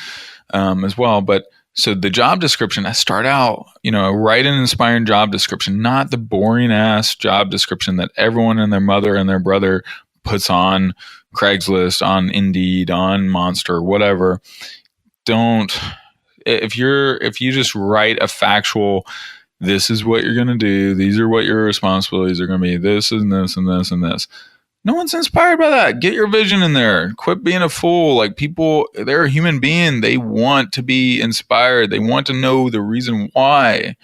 Speaker 2: as well. But so the job description, I start out, write an inspiring job description, not the boring ass job description that everyone and their mother and their brother puts on Craigslist, on Indeed, on Monster, whatever. If you just write a factual, this is what you're going to do, these are what your responsibilities are going to be, this and this and this and this. No one's inspired by that. Get your vision in there. Quit being a fool. Like, people, they're a human being. They want to be inspired. They want to know the reason why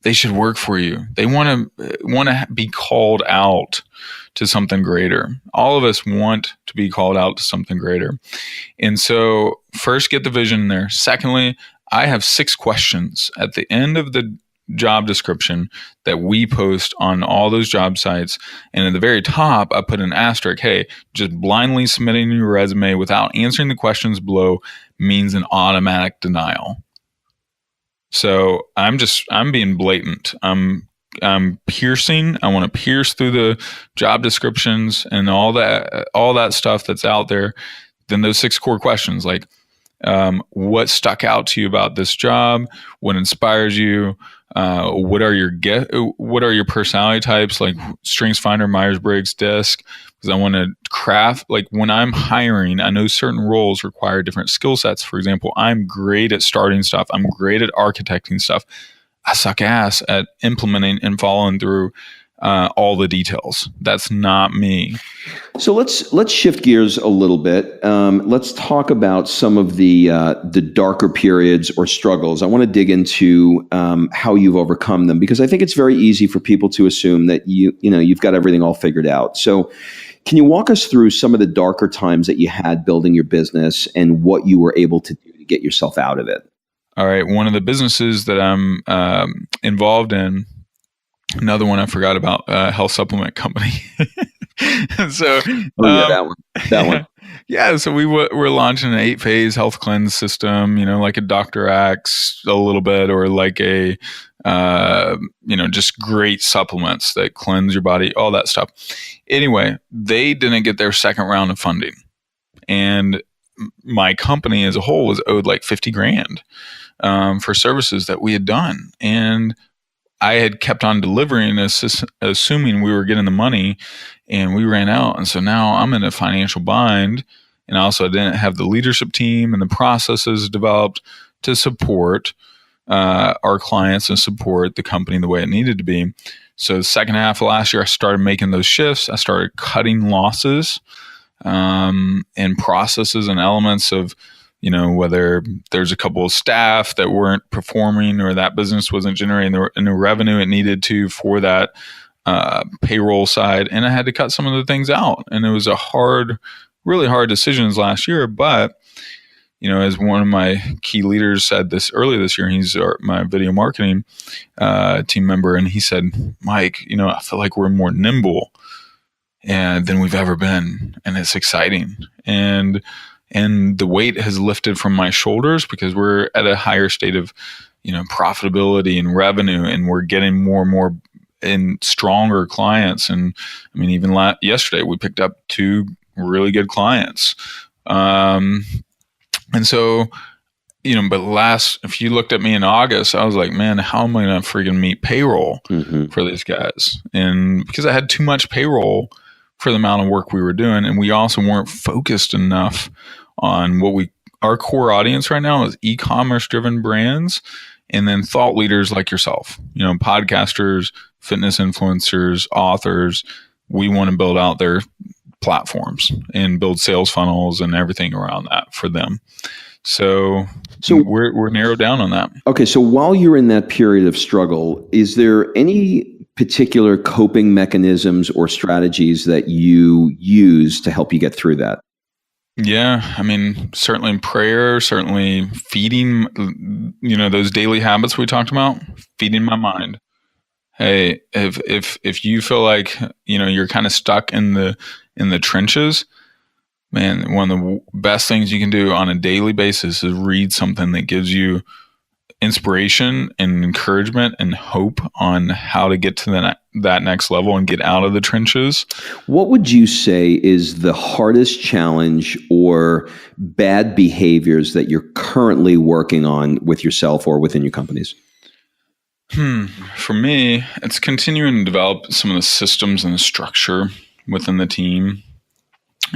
Speaker 2: they should work for you. They want to be called out to something greater. All of us want to be called out to something greater. And so first, get the vision in there. Secondly, I have 6 questions at the end of the job description that we post on all those job sites. And at the very top, I put an asterisk. Hey, just blindly submitting your resume without answering the questions below means an automatic denial. So I'm being blatant. I'm piercing. I want to pierce through the job descriptions and all that stuff that's out there. Then those 6 core questions, like, what stuck out to you about this job? What inspires you? what are your personality types, like StrengthsFinder, Myers-Briggs, DISC, because I want to craft, like when I'm hiring, I know certain roles require different skill sets. For example, I'm great at starting stuff. I'm great at architecting stuff. I suck ass at implementing and following through all the details. That's not me.
Speaker 1: So let's shift gears a little bit. Let's talk about some of the darker periods or struggles. I want to dig into how you've overcome them, because I think it's very easy for people to assume that you've got everything all figured out. So can you walk us through some of the darker times that you had building your business and what you were able to do to get yourself out of it?
Speaker 2: All right. One of the businesses that I'm involved in, another one I forgot about, health supplement company. So,
Speaker 1: that one.
Speaker 2: Yeah. So we're launching an 8-phase health cleanse system, like a Dr. Axe a little bit, or like a, just great supplements that cleanse your body, all that stuff. Anyway, they didn't get their second round of funding, and my company as a whole was owed like $50,000 for services that we had done. And I had kept on delivering, assuming we were getting the money, and we ran out. And so now I'm in a financial bind. And also I didn't have the leadership team and the processes developed to support our clients and support the company the way it needed to be. So the second half of last year, I started making those shifts. I started cutting losses and processes and elements of, whether there's a couple of staff that weren't performing, or that business wasn't generating the revenue it needed to for that payroll side. And I had to cut some of the things out. And it was really hard decisions last year. But, as one of my key leaders said this earlier this year, he's my video marketing team member. And he said, Mike, I feel like we're more nimble than we've ever been. And it's exciting. And the weight has lifted from my shoulders, because we're at a higher state of, profitability and revenue, and we're getting more and more and stronger clients. And I mean, even yesterday we picked up 2 really good clients. And so, but if you looked at me in August, I was like, man, how am I going to freaking meet payroll for these guys? And because I had too much payroll for the amount of work we were doing. And we also weren't focused enough on our core audience right now is e-commerce driven brands, and then thought leaders like yourself, podcasters, fitness influencers, authors. We want to build out their platforms and build sales funnels and everything around that for them. So we're narrowed down on that.
Speaker 1: Okay. So while you're in that period of struggle, is there any particular coping mechanisms or strategies that you use to help you get through that?
Speaker 2: Yeah. I mean, certainly prayer, certainly feeding, those daily habits we talked about, feeding my mind. Hey, if you feel like, you're kind of stuck in the trenches, man, one of the best things you can do on a daily basis is read something that gives you inspiration and encouragement and hope on how to get to that next level and get out of the trenches.
Speaker 1: What would you say is the hardest challenge or bad behaviors that you're currently working on with yourself or within your companies?
Speaker 2: For me, it's continuing to develop some of the systems and the structure within the team,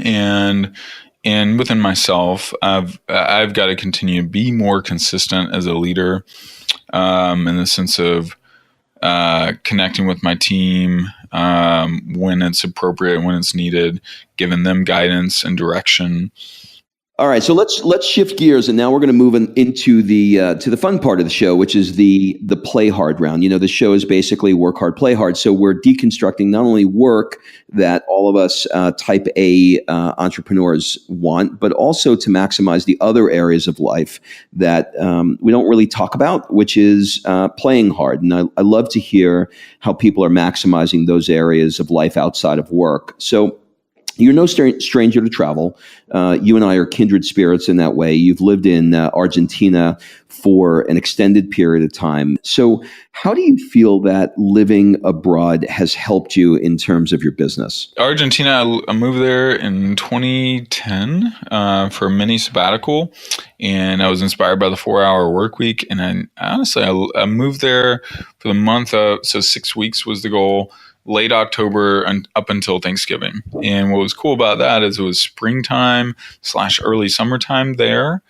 Speaker 2: and within myself. I've got to continue to be more consistent as a leader, in the sense of connecting with my team when it's appropriate, when it's needed, giving them guidance and direction.
Speaker 1: All right, so let's shift gears, and now we're going to move into the fun part of the show, which is the play hard round. The show is basically work hard, play hard. So we're deconstructing not only work that all of us type A entrepreneurs want, but also to maximize the other areas of life that we don't really talk about, which is playing hard. And I love to hear how people are maximizing those areas of life outside of work. So You're no stranger to travel. You and I are kindred spirits in that way. You've lived in Argentina for an extended period of time. So how do you feel that living abroad has helped you in terms of your business?
Speaker 2: Argentina, I moved there in 2010 for a mini sabbatical, and I was inspired by the 4-hour work week. And I moved there for the month of, so 6 weeks was the goal, late October and up until Thanksgiving. And what was cool about that is it was springtime / early summertime there.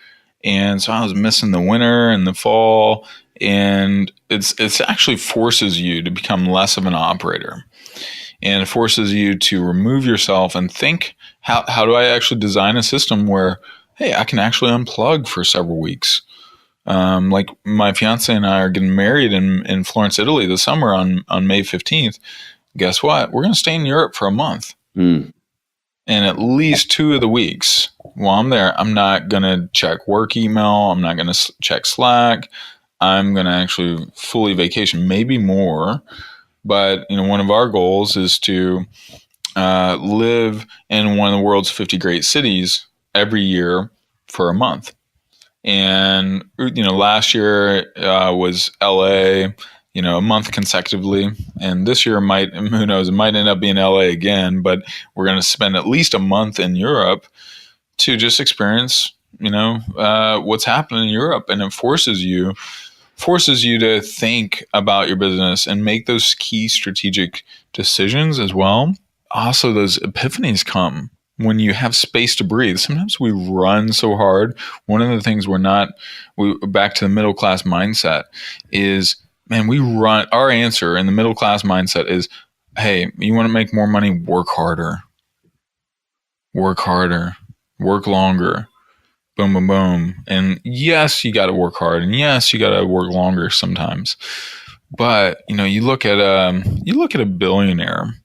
Speaker 2: And so I was missing the winter and the fall. And it's actually forces you to become less of an operator. And it forces you to remove yourself and think, how do I actually design a system where, hey, I can actually unplug for several weeks? Like my fiance and I are getting married in Florence, Italy this summer on May 15th. Guess what? We're going to stay in Europe for a month. And at least 2 of the weeks while I'm there, I'm not going to check work email. I'm not going to check Slack. I'm going to actually fully vacation, maybe more. But one of our goals is to live in one of the world's 50 great cities every year for a month. And last year was LA, a month consecutively. And this year who knows, it might end up being LA again, but we're going to spend at least a month in Europe to just experience, what's happening in Europe. And it forces you to think about your business and make those key strategic decisions as well. Also, those epiphanies come when you have space to breathe. Sometimes we run so hard. One of the things back to the middle class mindset is, man, we run. Our answer in the middle class mindset is, hey, you want to make more money? Work harder. Work harder. Work longer. Boom, boom, boom. And yes, you got to work hard, and yes, you got to work longer sometimes. But you look at a billionaire.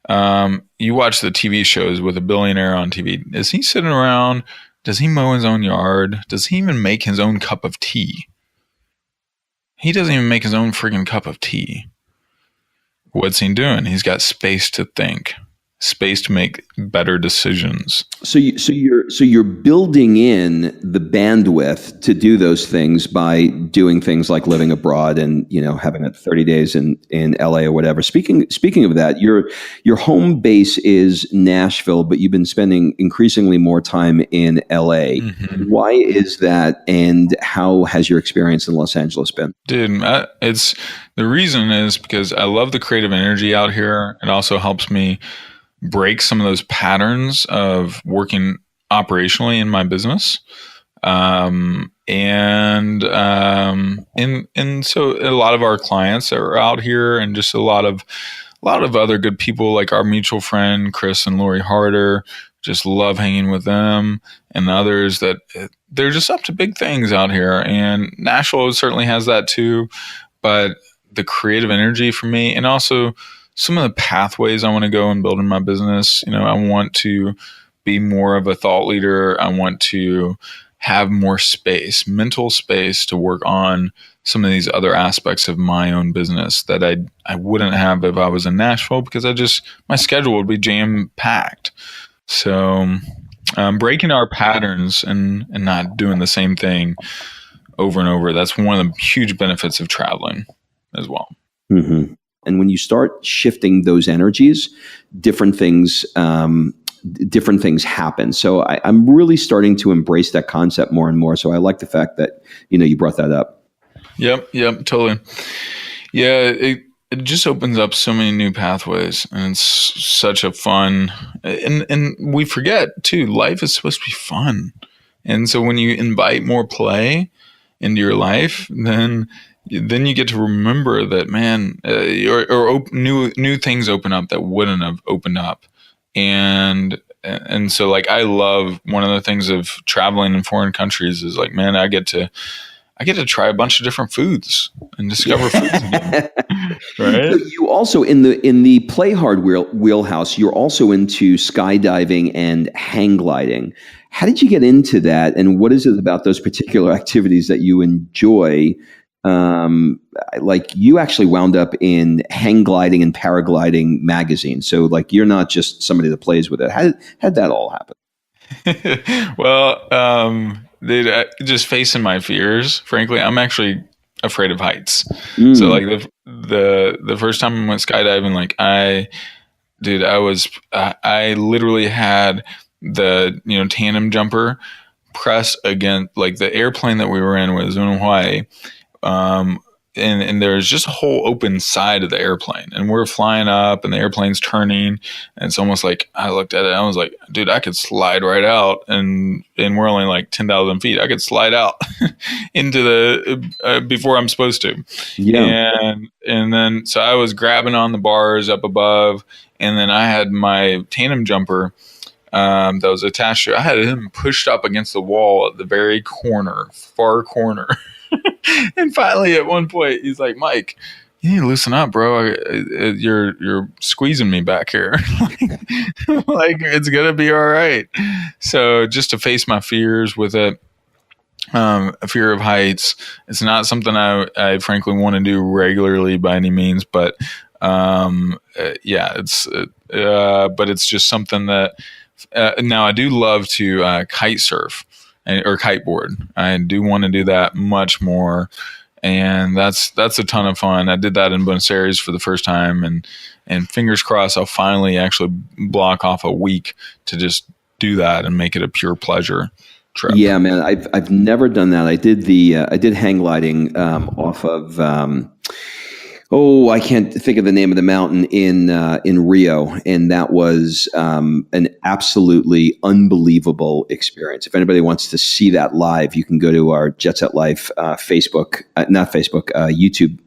Speaker 2: You watch the TV shows with a billionaire on TV. Is he sitting around? Does he mow his own yard? Does he even make his own cup of tea? He doesn't even make his own freaking cup of tea. What's he doing? He's got space to think, space to make better decisions. So
Speaker 1: you're building in the bandwidth to do those things by doing things like living abroad and having it 30 days in LA or whatever. Speaking of that, your home base is Nashville, but you've been spending increasingly more time in LA. Mm-hmm. Why is that, and how has your experience in Los Angeles been?
Speaker 2: Dude, the reason is because I love the creative energy out here. It also helps me break some of those patterns of working operationally in my business. And so a lot of our clients are out here, and just a lot of other good people like our mutual friend, Chris and Lori Harder, just love hanging with them, and others that they're just up to big things out here. And Nashville certainly has that too, but the creative energy for me, and also some of the pathways I want to go and build in my business. I want to be more of a thought leader. I want to have more space, mental space, to work on some of these other aspects of my own business that I wouldn't have if I was in Nashville, because my schedule would be jam packed. So breaking our patterns and not doing the same thing over and over. That's one of the huge benefits of traveling as well.
Speaker 1: Mm-hmm. And when you start shifting those energies, different things happen. So I'm really starting to embrace that concept more and more. So I like the fact that, you brought that up.
Speaker 2: Yep, totally. Yeah, it just opens up so many new pathways, and it's such a fun, and we forget too, life is supposed to be fun. And so when you invite more play into your life, then you get to remember that, man, new things open up that wouldn't have opened up. And so, like, I love, one of the things of traveling in foreign countries is, like, man, I get to try a bunch of different foods and discover foods again. Right? So
Speaker 1: you also, in the play hard wheelhouse, you're also into skydiving and hang gliding. How did you get into that, and what is it about those particular activities that you enjoy like you actually wound up in hang gliding and paragliding magazine. So like you're not just somebody that plays with it. How did that all happen?
Speaker 2: Well, just facing my fears. Frankly, I'm actually afraid of heights. So like the first time I went skydiving, like I literally had the tandem jumper press against, like, the airplane that we were in was in Hawaii. And there's just a whole open side of the airplane, and we're flying up and the airplane's turning, and it's almost like I looked at it and I was like, dude, I could slide right out, and we're only like 10,000 feet. I could slide out into the before I'm supposed to. And then so I was grabbing on the bars up above, and then I had my tandem jumper that was attached to it. I had him pushed up against the wall at the very far corner. And finally, at one point, he's like, Mike, you need to loosen up, bro. You're squeezing me back here. Like, it's going to be all right. So just to face my fears with it, a fear of heights, it's not something I frankly want to do regularly by any means, but but it's just something that now I do love to kite surf. Or kiteboard. I do want to do that much more, and that's a ton of fun. I did that in Buenos Aires for the first time, and fingers crossed I'll finally actually block off a week to just do that and make it a pure pleasure trip.
Speaker 1: Yeah, man, I've never done that. I did hang gliding off of I can't think of the name of the mountain in Rio, and that was an absolutely unbelievable experience. If anybody wants to see that live, you can go to our Jet Set Life YouTube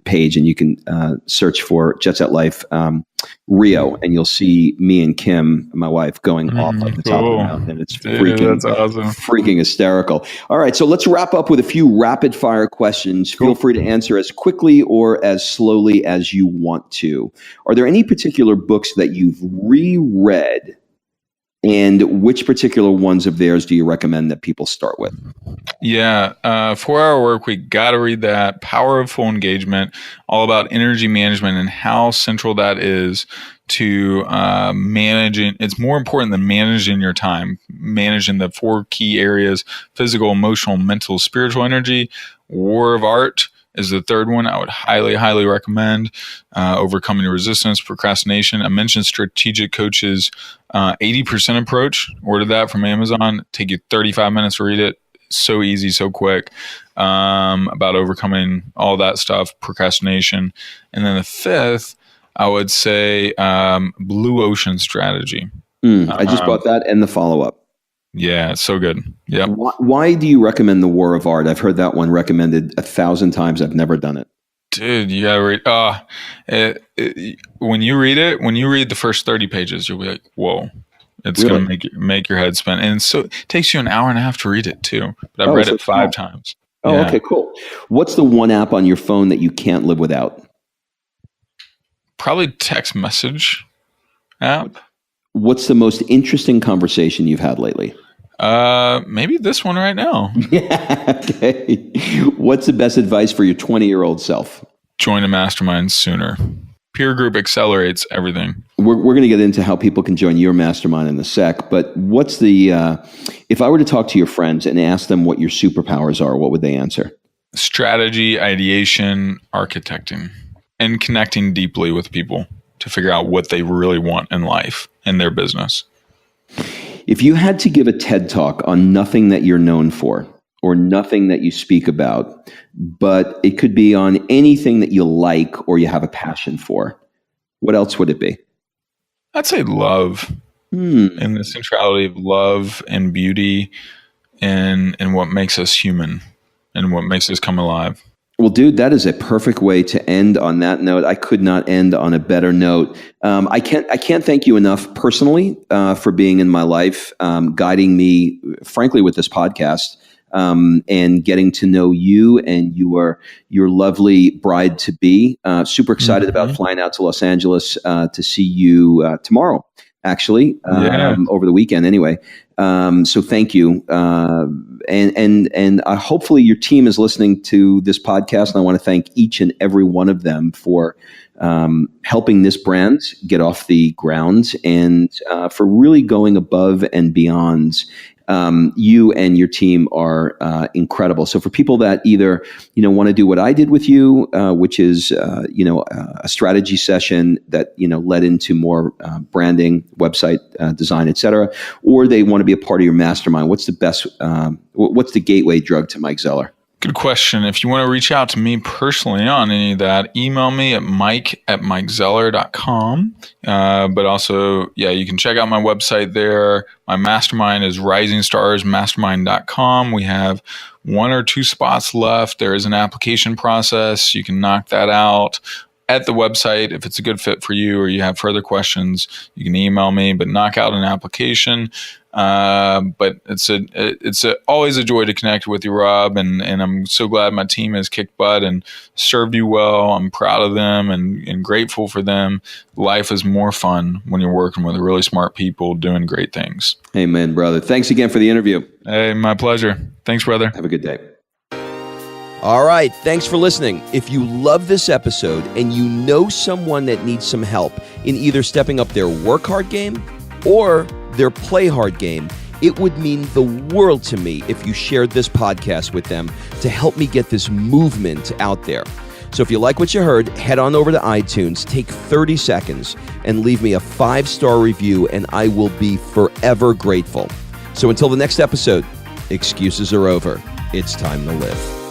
Speaker 1: page, and you can search for Jet Set Life Rio, and you'll see me and Kim, my wife, going off at the top of the mountain, and it's
Speaker 2: that's awesome.
Speaker 1: Freaking hysterical. All right, so let's wrap up with a few rapid fire questions. Feel free to answer as quickly or as slowly as you want to. Are there any particular books that you've reread, and which particular ones of theirs do you recommend that people start with?
Speaker 2: Yeah, 4-Hour Workweek, got to read that. Power of Full Engagement, all about energy management and how central that is to managing. It's more important than managing your time, managing the 4 key areas: physical, emotional, mental, spiritual energy. War of Art is the third one I would highly, highly recommend. Overcoming Resistance, Procrastination. I mentioned Strategic Coach's 80% approach. Ordered that from Amazon. Take you 35 minutes to read it. So easy, so quick. About overcoming all that stuff, procrastination. And then the fifth, I would say Blue Ocean Strategy.
Speaker 1: I just bought that and the follow-up.
Speaker 2: Yeah, it's so good. Yeah.
Speaker 1: Why do you recommend The War of Art? I've heard that one recommended 1,000 times. I've never done it.
Speaker 2: Dude, you gotta read. When you read the first 30 pages, you'll be like, "Whoa!" It's
Speaker 1: Really?
Speaker 2: gonna make your head spin, and so it takes you an hour and a half to read it too. But I've read it 5 times.
Speaker 1: Oh, yeah. Okay, cool. What's the one app on your phone that you can't live without?
Speaker 2: Probably text message app.
Speaker 1: What's the most interesting conversation you've had lately?
Speaker 2: Maybe this one right now.
Speaker 1: Yeah. Okay. What's the best advice for your 20-year-old self?
Speaker 2: Join a mastermind sooner. Peer group accelerates everything.
Speaker 1: We're going to get into how people can join your mastermind in a sec, but what's the, if I were to talk to your friends and ask them what your superpowers are, what would they answer?
Speaker 2: Strategy, ideation, architecting, and connecting deeply with people to figure out what they really want in life and their business.
Speaker 1: If you had to give a TED Talk on nothing that you're known for or nothing that you speak about, but it could be on anything that you like or you have a passion for, what else would it be?
Speaker 2: I'd say love, and the centrality of love and beauty and what makes us human and what makes us come alive.
Speaker 1: Well, dude, that is a perfect way to end on that note. I could not end on a better note. I can't thank you enough personally for being in my life, guiding me, frankly, with this podcast, and getting to know you and your lovely bride to be. Super excited about flying out to Los Angeles to see you tomorrow. actually, over the weekend anyway. So thank you. And hopefully your team is listening to this podcast. And I want to thank each and every one of them for helping this brand get off the ground and for really going above and beyond. You and your team are incredible. So for people that either want to do what I did with you, which is a strategy session that led into more branding, website design, etc., or they want to be a part of your mastermind, what's the best? What's the gateway drug to Mike Zeller?
Speaker 2: Good question. If you want to reach out to me personally on any of that, email me at mike@mikezeller.com. But also, you can check out my website there. My mastermind is risingstarsmastermind.com. We have 1 or 2 spots left. There is an application process. You can knock that out at the website. If it's a good fit for you or you have further questions, you can email me, but knock out an application. But it's always a joy to connect with you, Rob, and I'm so glad my team has kicked butt and served you well. I'm proud of them and grateful for them. Life is more fun when you're working with really smart people doing great things.
Speaker 1: Amen, brother. Thanks again for the interview.
Speaker 2: Hey, my pleasure. Thanks, brother.
Speaker 1: Have a good day. All right. Thanks for listening. If you love this episode and you know someone that needs some help in either stepping up their work hard game or their play hard game, it would mean the world to me if you shared this podcast with them to help me get this movement out there. So if you like what you heard, head on over to iTunes, take 30 seconds, and leave me a 5-star review, and I will be forever grateful. So until the next episode, excuses are over. It's time to live.